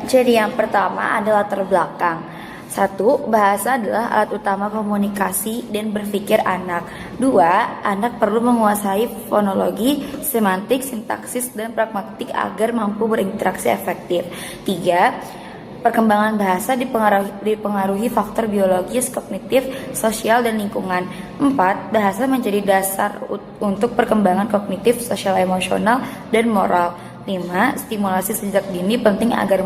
Jadi yang pertama adalah latar belakang. Satu, bahasa adalah alat utama komunikasi dan berpikir anak. Dua, anak perlu menguasai fonologi, semantik, sintaksis, dan pragmatik agar mampu berinteraksi efektif. Tiga, perkembangan bahasa dipengaruhi faktor biologis, kognitif, sosial, dan lingkungan. Empat, bahasa menjadi dasar untuk perkembangan kognitif, sosial, emosional, dan moral. Lima, stimulasi sejak dini penting agar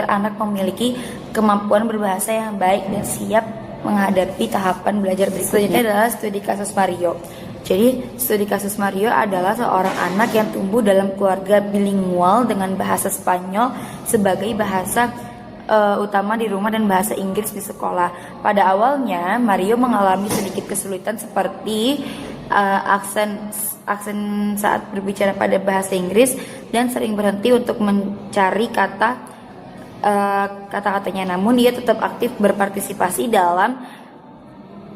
anak memiliki kemampuan berbahasa yang baik dan siap menghadapi tahapan belajar berikutnya. Selanjutnya adalah studi kasus Mario. Jadi, studi kasus Mario adalah seorang anak yang tumbuh dalam keluarga bilingual dengan bahasa Spanyol sebagai bahasa utama di rumah dan bahasa Inggris di sekolah. Pada awalnya, Mario mengalami sedikit kesulitan seperti aksen saat berbicara pada bahasa Inggris dan sering berhenti untuk mencari kata-katanya. Namun dia tetap aktif berpartisipasi dalam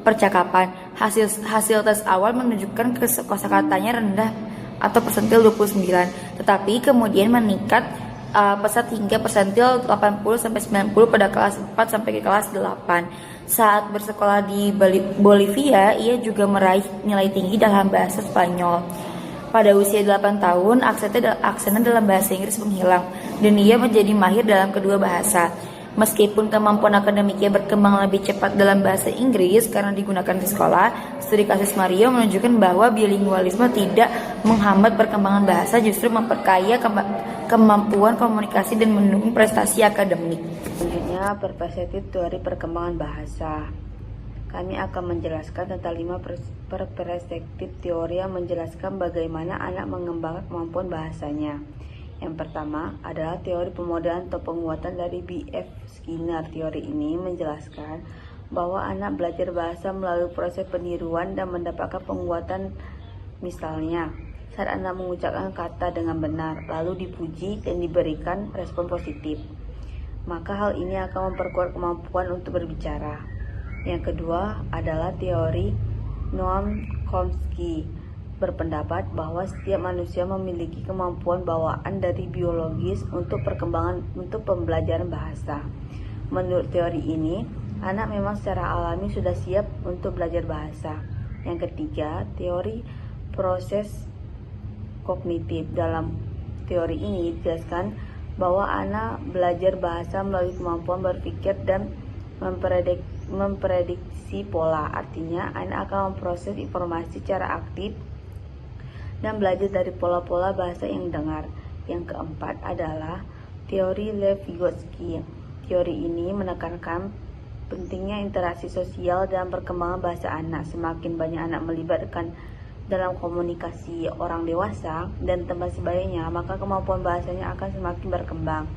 percakapan. Hasil tes awal menunjukkan kosakatanya rendah atau persentil 29, tetapi kemudian meningkat pesat hingga persentil 80-90 pada kelas 4 sampai ke kelas 8. Saat bersekolah di Bolivia, ia juga meraih nilai tinggi dalam bahasa Spanyol. Pada usia 8 tahun, aksennya dalam bahasa Inggris menghilang dan ia menjadi mahir dalam kedua bahasa. Meskipun kemampuan akademiknya berkembang lebih cepat dalam bahasa Inggris karena digunakan di sekolah, studi kasus Mario menunjukkan bahwa bilingualisme tidak menghambat perkembangan bahasa, justru memperkaya kemampuan komunikasi dan mendukung prestasi akademik. Selanjutnya, perspektif teori perkembangan bahasa. Kami akan menjelaskan tentang 5 perspektif teori yang menjelaskan bagaimana anak mengembangkan kemampuan bahasanya. Yang pertama adalah teori pemodelan atau penguatan dari B.F. Skinner. Teori ini menjelaskan bahwa anak belajar bahasa melalui proses peniruan dan mendapatkan penguatan. Misalnya, saat anak mengucapkan kata dengan benar, lalu dipuji dan diberikan respon positif, maka hal ini akan memperkuat kemampuan untuk berbicara. Yang kedua adalah teori Noam Chomsky, berpendapat bahwa setiap manusia memiliki kemampuan bawaan dari biologis untuk pembelajaran bahasa. Menurut teori ini, anak memang secara alami sudah siap untuk belajar bahasa. Yang ketiga, teori proses kognitif. Dalam teori ini dijelaskan bahwa anak belajar bahasa melalui kemampuan berpikir dan memprediksi pola. Artinya, anak akan memproses informasi secara aktif dan belajar dari pola-pola bahasa yang dengar. Yang keempat adalah teori Lev Vygotsky. Teori ini menekankan pentingnya interaksi sosial dan perkembangan bahasa anak. Semakin banyak anak melibatkan dalam komunikasi orang dewasa dan tempat sebaliknya, maka kemampuan bahasanya akan semakin berkembang.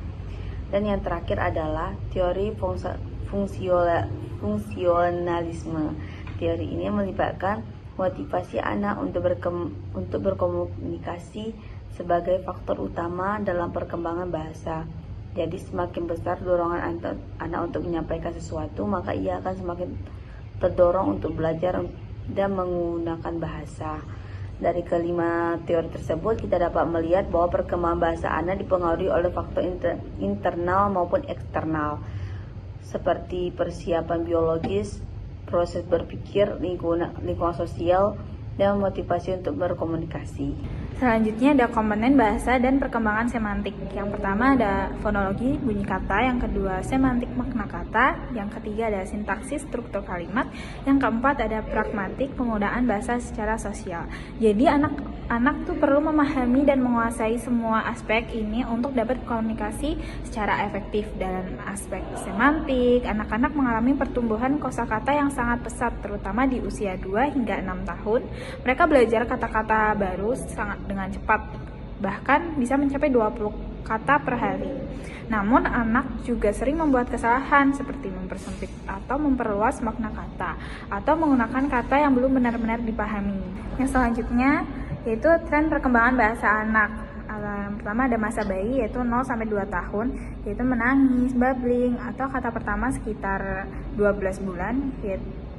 Dan yang terakhir adalah teori fungsionalisme. Teori ini melibatkan motivasi anak untuk berkomunikasi sebagai faktor utama dalam perkembangan bahasa. Jadi semakin besar dorongan anak untuk menyampaikan sesuatu, maka ia akan semakin terdorong untuk belajar dan menggunakan bahasa. Dari kelima teori tersebut, kita dapat melihat bahwa perkembangan bahasa anak dipengaruhi oleh faktor internal maupun eksternal, seperti persiapan biologis, proses berpikir, lingkungan sosial, dan motivasi untuk berkomunikasi. Selanjutnya ada komponen bahasa dan perkembangan semantik. Yang pertama ada fonologi, bunyi kata. Yang kedua semantik, makna kata. Yang ketiga ada sintaksis, struktur kalimat. Yang keempat ada pragmatik, penggunaan bahasa secara sosial. Jadi anak tuh perlu memahami dan menguasai semua aspek ini untuk dapat komunikasi secara efektif. Dalam aspek semantik, anak-anak mengalami pertumbuhan kosakata yang sangat pesat, terutama di usia 2 hingga 6 tahun. Mereka belajar kata-kata baru dengan cepat, bahkan bisa mencapai 20 kata per hari. Namun anak juga sering membuat kesalahan seperti mempersempit atau memperluas makna kata, atau menggunakan kata yang belum benar-benar dipahami. Yang selanjutnya yaitu tren perkembangan bahasa anak. Yang pertama ada masa bayi, yaitu 0-2 tahun, yaitu menangis, babbling, atau kata pertama sekitar 12 bulan.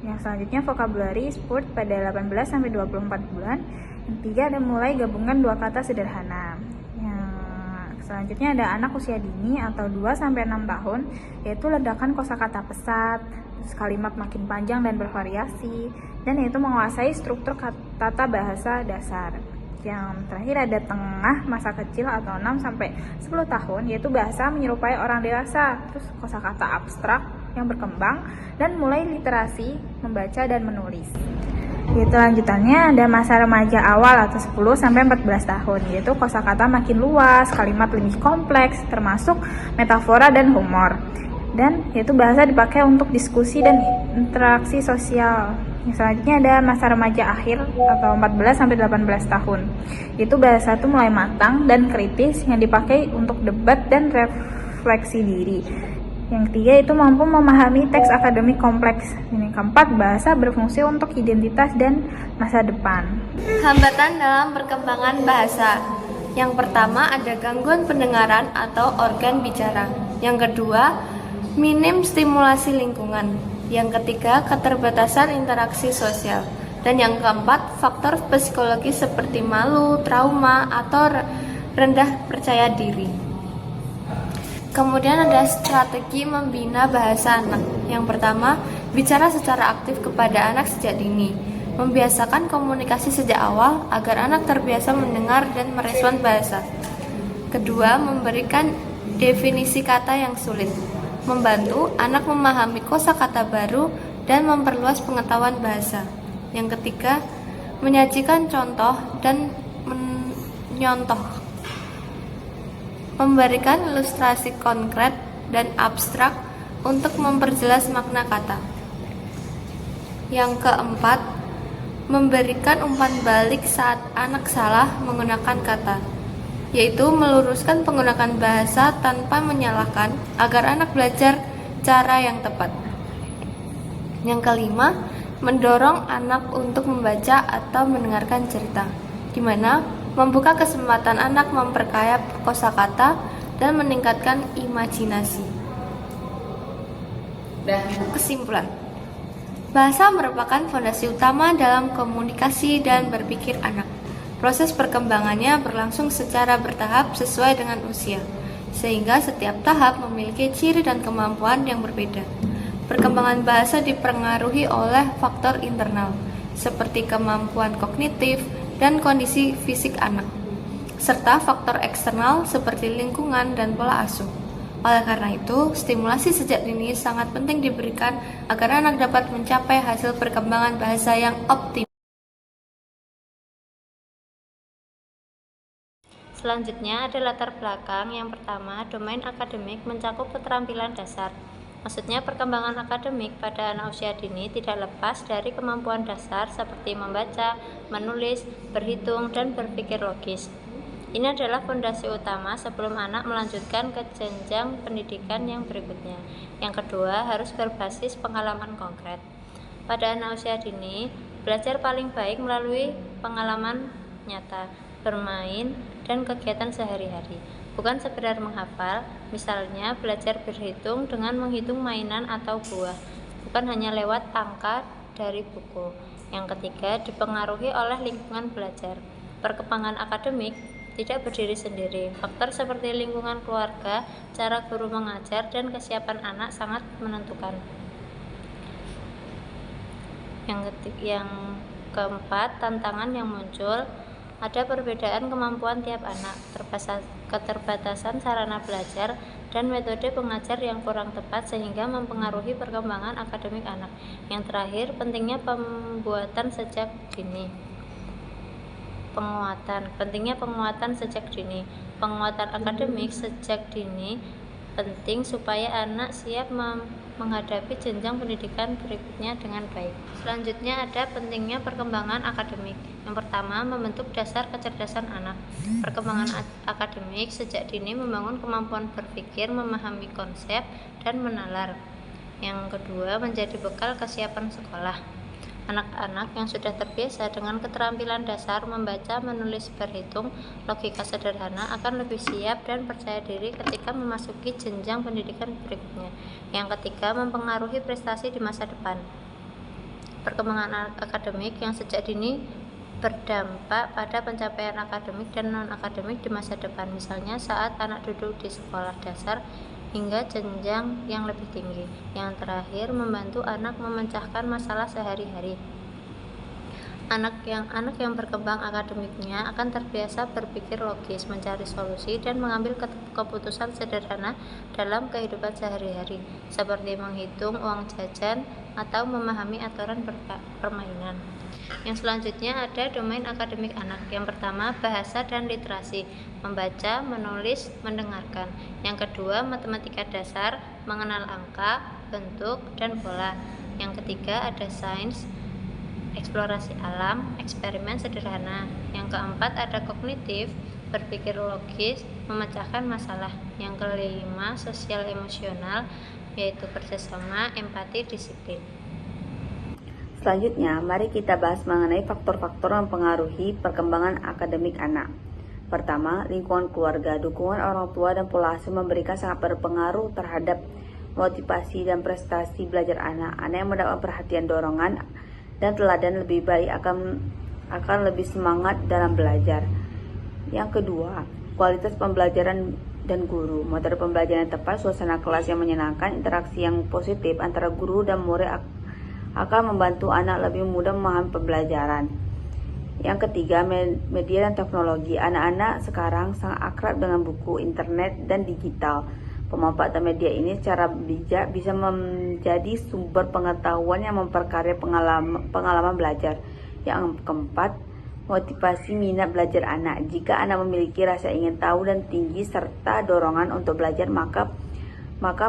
Yang selanjutnya vocabulary spurt pada 18-24 bulan. Yang ketiga ada mulai gabungan 2 kata sederhana. Yang Selanjutnya ada anak usia dini atau 2-6 tahun, yaitu ledakan kosakata pesat, kalimat makin panjang dan bervariasi, dan yaitu menguasai struktur tata bahasa dasar. Yang terakhir ada tengah masa kecil atau 6-10 tahun, yaitu bahasa menyerupai orang dewasa, terus kosakata abstrak yang berkembang, dan mulai literasi, membaca dan menulis. Yaitu lanjutannya ada masa remaja awal atau 10-14 tahun, yaitu kosakata makin luas, kalimat lebih kompleks, termasuk metafora dan humor. Dan yaitu bahasa dipakai untuk diskusi dan interaksi sosial. Yang selanjutnya ada masa remaja akhir atau 14-18 tahun. Itu bahasa itu mulai matang dan kritis yang dipakai untuk debat dan refleksi diri. Yang ketiga itu mampu memahami teks akademik kompleks. Yang keempat, bahasa berfungsi untuk identitas dan masa depan. Hambatan dalam perkembangan bahasa. Yang pertama ada gangguan pendengaran atau organ bicara. Yang kedua, minim stimulasi lingkungan. Yang ketiga, keterbatasan interaksi sosial. Dan yang keempat, faktor psikologis seperti malu, trauma, atau rendah percaya diri. Kemudian ada strategi membina bahasa anak. Yang pertama, bicara secara aktif kepada anak sejak dini. Membiasakan komunikasi sejak awal agar anak terbiasa mendengar dan merespon bahasa. Kedua, memberikan definisi kata yang sulit. Membantu anak memahami kosakata baru dan memperluas pengetahuan bahasa. Yang ketiga, menyajikan contoh dan menyontoh. Memberikan ilustrasi konkret dan abstrak untuk memperjelas makna kata. Yang keempat, memberikan umpan balik saat anak salah menggunakan kata, yaitu meluruskan penggunaan bahasa tanpa menyalahkan agar anak belajar cara yang tepat. Yang kelima, mendorong anak untuk membaca atau mendengarkan cerita, di mana membuka kesempatan anak memperkaya kosakata dan meningkatkan imajinasi. Kesimpulan, bahasa merupakan fondasi utama dalam komunikasi dan berpikir anak. Proses perkembangannya berlangsung secara bertahap sesuai dengan usia, sehingga setiap tahap memiliki ciri dan kemampuan yang berbeda. Perkembangan bahasa dipengaruhi oleh faktor internal, seperti kemampuan kognitif dan kondisi fisik anak, serta faktor eksternal seperti lingkungan dan pola asuh. Oleh karena itu, stimulasi sejak dini sangat penting diberikan agar anak dapat mencapai hasil perkembangan bahasa yang optimal. Selanjutnya ada latar belakang. Yang pertama, domain akademik mencakup keterampilan dasar. Maksudnya perkembangan akademik pada anak usia dini tidak lepas dari kemampuan dasar seperti membaca, menulis, berhitung, dan berpikir logis. Ini adalah fondasi utama sebelum anak melanjutkan ke jenjang pendidikan yang berikutnya. Yang kedua, harus berbasis pengalaman konkret. Pada anak usia dini, belajar paling baik melalui pengalaman nyata, bermain, dan kegiatan sehari-hari. Bukan sekedar menghafal, misalnya belajar berhitung dengan menghitung mainan atau buah, bukan hanya lewat angka dari buku. Yang ketiga, dipengaruhi oleh lingkungan belajar. Perkembangan akademik tidak berdiri sendiri. Faktor seperti lingkungan keluarga, cara guru mengajar, dan kesiapan anak sangat menentukan. Yang keempat, tantangan yang muncul. Ada perbedaan kemampuan tiap anak, keterbatasan sarana belajar, dan metode pengajar yang kurang tepat sehingga mempengaruhi perkembangan akademik anak. Yang terakhir, pentingnya penguatan sejak dini. Penguatan sejak dini. Penguatan akademik sejak dini penting supaya anak siap menghadapi jenjang pendidikan berikutnya dengan baik. Selanjutnya ada pentingnya perkembangan akademik. Yang pertama, membentuk dasar kecerdasan anak. Perkembangan akademik sejak dini membangun kemampuan berpikir, memahami konsep, dan menalar. Yang kedua, menjadi bekal kesiapan sekolah. Anak-anak yang sudah terbiasa dengan keterampilan dasar membaca, menulis, berhitung, logika sederhana akan lebih siap dan percaya diri ketika memasuki jenjang pendidikan berikutnya. Yang ketiga, mempengaruhi prestasi di masa depan. Perkembangan akademik yang sejak dini berdampak pada pencapaian akademik dan non-akademik di masa depan, misalnya saat anak duduk di sekolah dasar hingga jenjang yang lebih tinggi. Yang terakhir, membantu anak memecahkan masalah sehari-hari. Anak yang berkembang akademiknya akan terbiasa berpikir logis, mencari solusi, dan mengambil keputusan sederhana dalam kehidupan sehari-hari, seperti menghitung uang jajan atau memahami aturan permainan. Yang selanjutnya ada domain akademik anak. Yang pertama, bahasa dan literasi, membaca, menulis, mendengarkan. Yang kedua, matematika dasar, mengenal angka, bentuk, dan pola. Yang ketiga, ada sains, eksplorasi alam, eksperimen sederhana. Yang keempat ada kognitif, berpikir logis, memecahkan masalah. Yang kelima sosial emosional, yaitu kerjasama, empati, disiplin. Selanjutnya, mari kita bahas mengenai faktor-faktor yang mempengaruhi perkembangan akademik anak. Pertama, lingkungan keluarga. Dukungan orang tua dan pola asuh memberikan sangat berpengaruh terhadap motivasi dan prestasi belajar anak. Anak yang mendapat perhatian, dorongan, dan teladan lebih baik akan lebih semangat dalam belajar. Yang kedua, kualitas pembelajaran dan guru. Metode pembelajaran yang tepat, suasana kelas yang menyenangkan, interaksi yang positif antara guru dan murid akan membantu anak lebih mudah memahami pembelajaran. Yang ketiga, media dan teknologi. Anak-anak sekarang sangat akrab dengan buku, internet, dan digital. Pemanfaatan media ini secara bijak bisa menjadi sumber pengetahuan yang memperkaya pengalaman belajar. Yang keempat, motivasi minat belajar anak. Jika anak memiliki rasa ingin tahu dan tinggi serta dorongan untuk belajar, maka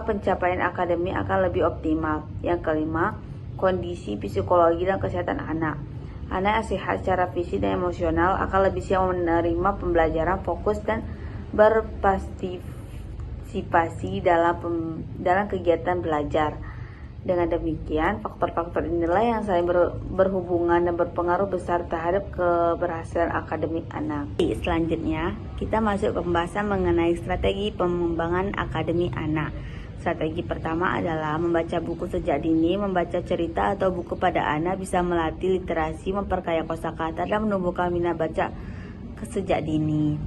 pencapaian akademik akan lebih optimal. Yang kelima, kondisi psikologi dan kesehatan anak. Anak yang sehat secara fisik dan emosional akan lebih siap menerima pembelajaran, fokus, dan berpartisipasi dalam kegiatan belajar. Dengan demikian, faktor-faktor inilah yang saling berhubungan dan berpengaruh besar terhadap keberhasilan akademik anak. Selanjutnya, kita masuk ke pembahasan mengenai strategi pengembangan akademik anak. Strategi pertama adalah membaca buku sejak dini. Membaca cerita atau buku pada anak bisa melatih literasi, memperkaya kosakata, dan menumbuhkan minat baca sejak dini.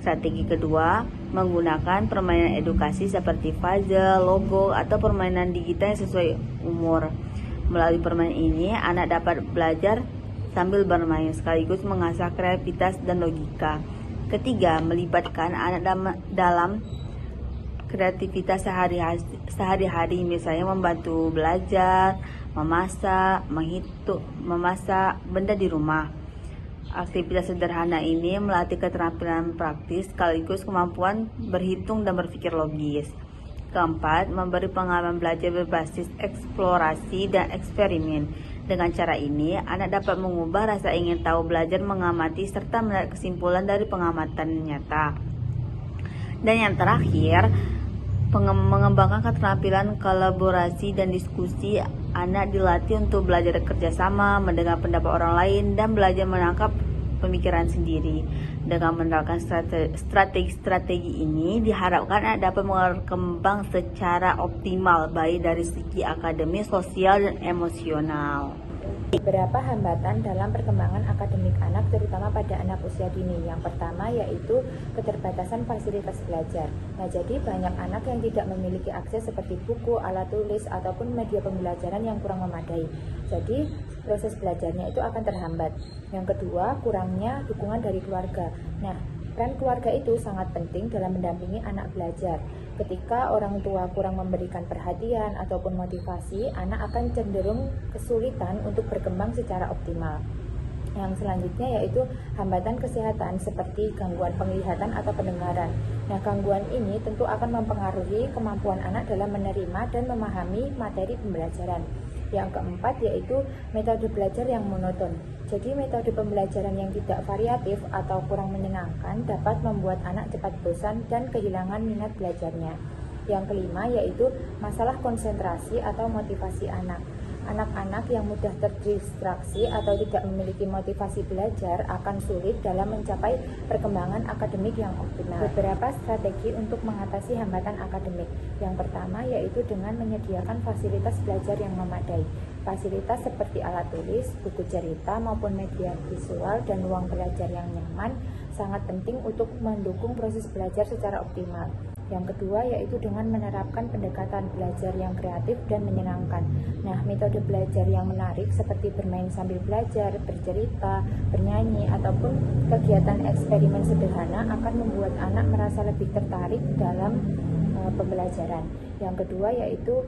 Strategi kedua, menggunakan permainan edukasi seperti puzzle, logo, atau permainan digital yang sesuai umur. Melalui permainan ini, anak dapat belajar sambil bermain, sekaligus mengasah kreativitas dan logika. Ketiga, melibatkan anak dalam kreativitas sehari-hari, misalnya membantu belajar, memasak benda di rumah. Aktivitas sederhana ini melatih keterampilan praktis sekaligus kemampuan berhitung dan berpikir logis. Keempat, memberi pengalaman belajar berbasis eksplorasi dan eksperimen. Dengan cara ini, anak dapat mengubah rasa ingin tahu belajar mengamati serta menarik kesimpulan dari pengamatan nyata. Dan yang terakhir, mengembangkan keterampilan kolaborasi dan diskusi. Anak dilatih untuk belajar kerjasama, mendengar pendapat orang lain, dan belajar menangkap pemikiran sendiri. Dengan menerapkan strategi-strategi ini, diharapkan anak dapat berkembang secara optimal, baik dari segi akademis, sosial, dan emosional. Beberapa hambatan dalam perkembangan akademik anak, terutama pada anak usia dini. Yang pertama yaitu keterbatasan fasilitas belajar. Nah, jadi banyak anak yang tidak memiliki akses seperti buku, alat tulis, ataupun media pembelajaran yang kurang memadai. Jadi proses belajarnya itu akan terhambat. Yang kedua, kurangnya dukungan dari keluarga. Nah, peran keluarga itu sangat penting dalam mendampingi anak belajar. Ketika orang tua kurang memberikan perhatian ataupun motivasi, anak akan cenderung kesulitan untuk berkembang secara optimal. Yang selanjutnya yaitu hambatan kesehatan seperti gangguan penglihatan atau pendengaran. Nah, gangguan ini tentu akan mempengaruhi kemampuan anak dalam menerima dan memahami materi pembelajaran. Yang keempat yaitu metode belajar yang monoton. Jadi metode pembelajaran yang tidak variatif atau kurang menyenangkan dapat membuat anak cepat bosan dan kehilangan minat belajarnya. Yang kelima yaitu masalah konsentrasi atau motivasi anak. Anak-anak yang mudah terdistraksi atau tidak memiliki motivasi belajar akan sulit dalam mencapai perkembangan akademik yang optimal. Beberapa strategi untuk mengatasi hambatan akademik. Yang pertama yaitu dengan menyediakan fasilitas belajar yang memadai. Fasilitas seperti alat tulis, buku cerita maupun media visual dan ruang belajar yang nyaman sangat penting untuk mendukung proses belajar secara optimal. Yang kedua yaitu dengan menerapkan pendekatan belajar yang kreatif dan menyenangkan. Nah, metode belajar yang menarik seperti bermain sambil belajar, bercerita, bernyanyi, ataupun kegiatan eksperimen sederhana akan membuat anak merasa lebih tertarik dalam pembelajaran. Yang kedua yaitu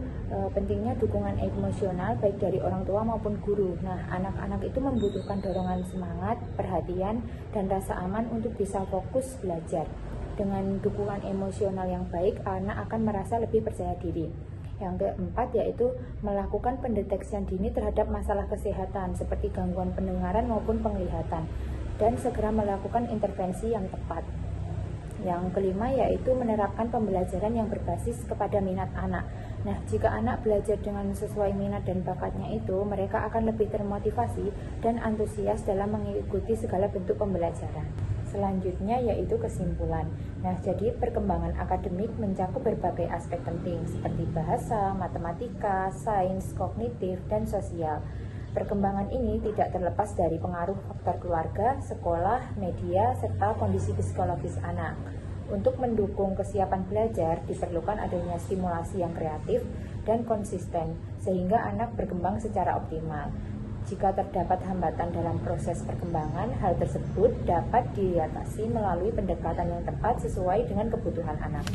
pentingnya dukungan emosional baik dari orang tua maupun guru. Nah, anak-anak itu membutuhkan dorongan semangat, perhatian, dan rasa aman untuk bisa fokus belajar. Dengan dukungan emosional yang baik, anak akan merasa lebih percaya diri. Yang keempat yaitu melakukan pendeteksian dini terhadap masalah kesehatan seperti gangguan pendengaran maupun penglihatan dan segera melakukan intervensi yang tepat. Yang kelima yaitu menerapkan pembelajaran yang berbasis kepada minat anak. Nah, jika anak belajar dengan sesuai minat dan bakatnya itu, mereka akan lebih termotivasi dan antusias dalam mengikuti segala bentuk pembelajaran. Selanjutnya yaitu kesimpulan. Nah, jadi perkembangan akademik mencakup berbagai aspek penting seperti bahasa, matematika, sains, kognitif, dan sosial. Perkembangan ini tidak terlepas dari pengaruh faktor keluarga, sekolah, media, serta kondisi psikologis anak. Untuk mendukung kesiapan belajar, diperlukan adanya stimulasi yang kreatif dan konsisten, sehingga anak berkembang secara optimal. Jika terdapat hambatan dalam proses perkembangan, hal tersebut dapat diatasi melalui pendekatan yang tepat sesuai dengan kebutuhan anak.